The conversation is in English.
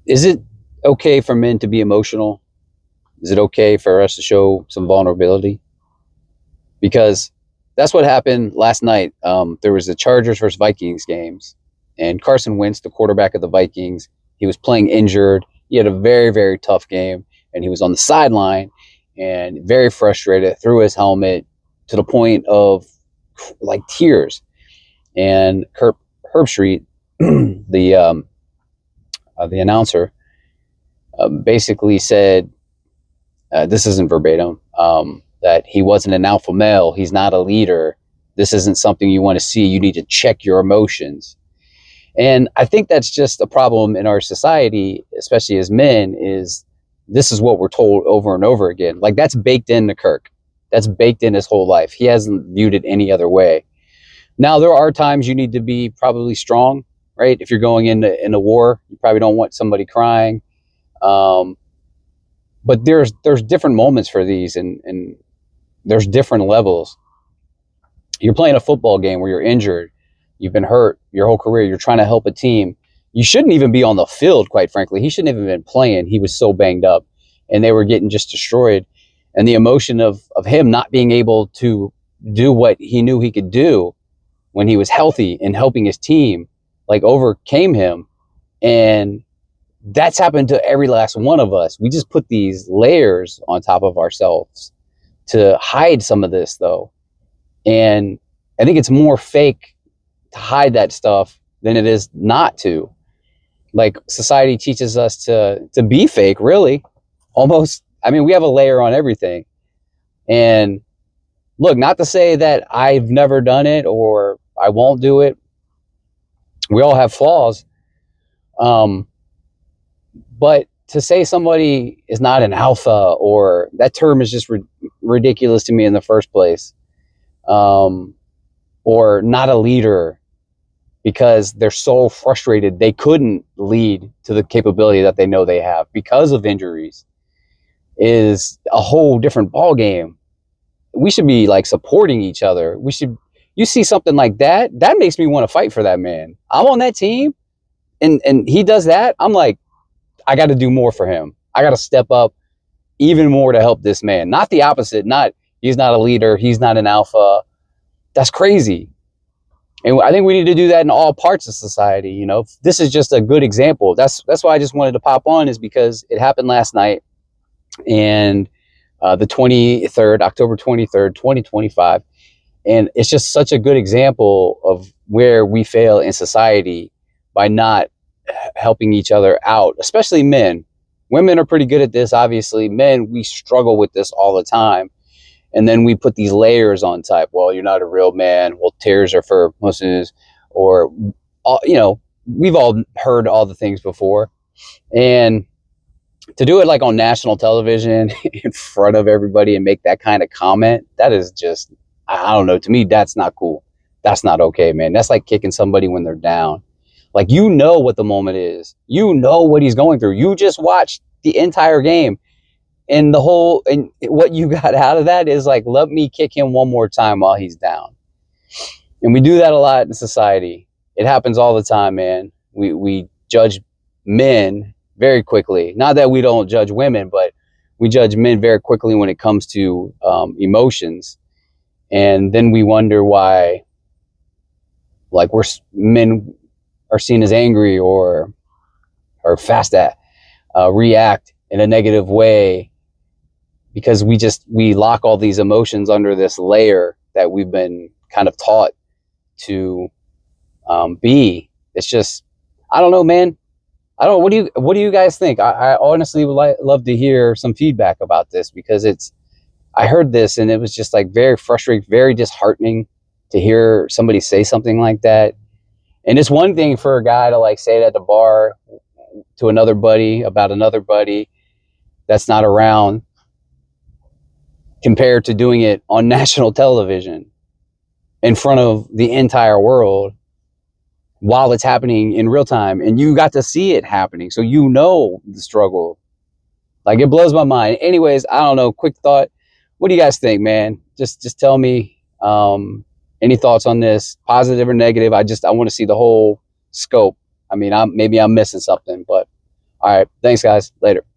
Is it okay for men to be emotional? Is it okay for us to show some vulnerability? Because that's what happened last night. There was the Chargers versus Vikings games, and Carson Wentz, the quarterback of the Vikings, he was playing injured. He had a very, very tough game, and he was on the sideline and very frustrated, threw his helmet to the point of like tears. And Kirk Herbstreit, the announcer, basically said, this isn't verbatim, that he wasn't an alpha male. He's not a leader. This isn't something you want to see. You need to check your emotions. And I think that's just a problem in our society, especially as men, is this is what we're told over and over again. Like, that's baked into Kirk. That's baked in his whole life. He hasn't viewed it any other way. Now, there are times you need to be probably strong, right? If you're going into war, you probably don't want somebody crying. But there's different moments for these, and there's different levels. You're playing a football game where you're injured. You've been hurt your whole career. You're trying to help a team. You shouldn't even be on the field, quite frankly. He shouldn't have even been playing. He was so banged up, and they were getting just destroyed. And the emotion of him not being able to do what he knew he could do when he was healthy and helping his team, like, overcame him. And that's happened to every last one of us. We just put these layers on top of ourselves to hide some of this, though. And I think it's more fake to hide that stuff than it is not to. Like, society teaches us to be fake, really. Almost, I mean, we have a layer on everything. And look, not to say that I've never done it or I won't do it. We all have flaws. But to say somebody is not an alpha, or that term is just ridiculous to me in the first place, or not a leader because they're so frustrated they couldn't lead to the capability that they know they have because of injuries, is a whole different ball game. We should be like supporting each other. You see something like that makes me want to fight for that man. I'm on that team, and he does that. I'm like, I got to do more for him. I got to step up even more to help this man. Not the opposite. Not, he's not a leader. He's not an alpha. That's crazy. And I think we need to do that in all parts of society. You know, this is just a good example. That's why I just wanted to pop on, is because it happened last night, and the 23rd, October 23rd, 2025. And it's just such a good example of where we fail in society by not helping each other out, especially men. Women are pretty good at this, obviously. Men, we struggle with this all the time. And then we put these layers on top. Well, you're not a real man. Well, tears are for pussies. Or, you know, we've all heard all the things before. And to do it like on national television in front of everybody and make that kind of comment, that is just, I don't know. To me, that's not cool. That's not okay, man. That's like kicking somebody when they're down. Like, you know what the moment is. You know what he's going through. You just watched the entire game. And what you got out of that is like, let me kick him one more time while he's down. And we do that a lot in society. It happens all the time, man. We judge men very quickly. Not that we don't judge women, but we judge men very quickly when it comes to emotions. And then we wonder why, like, men are seen as angry or fast to react in a negative way, because we lock all these emotions under this layer that we've been kind of taught to be. It's just, I don't know, man. I don't know. What do you guys think? I honestly would love to hear some feedback about this, because I heard this and it was just like very frustrating, very disheartening to hear somebody say something like that. And it's one thing for a guy to like say it at the bar to another buddy about another buddy that's not around, compared to doing it on national television in front of the entire world while it's happening in real time. And you got to see it happening. So you know the struggle. Like, it blows my mind. Anyways, I don't know. Quick thought. What do you guys think, man? Just tell me any thoughts on this, positive or negative. I want to see the whole scope. I mean, maybe I'm missing something, but All right. Thanks, guys. Later.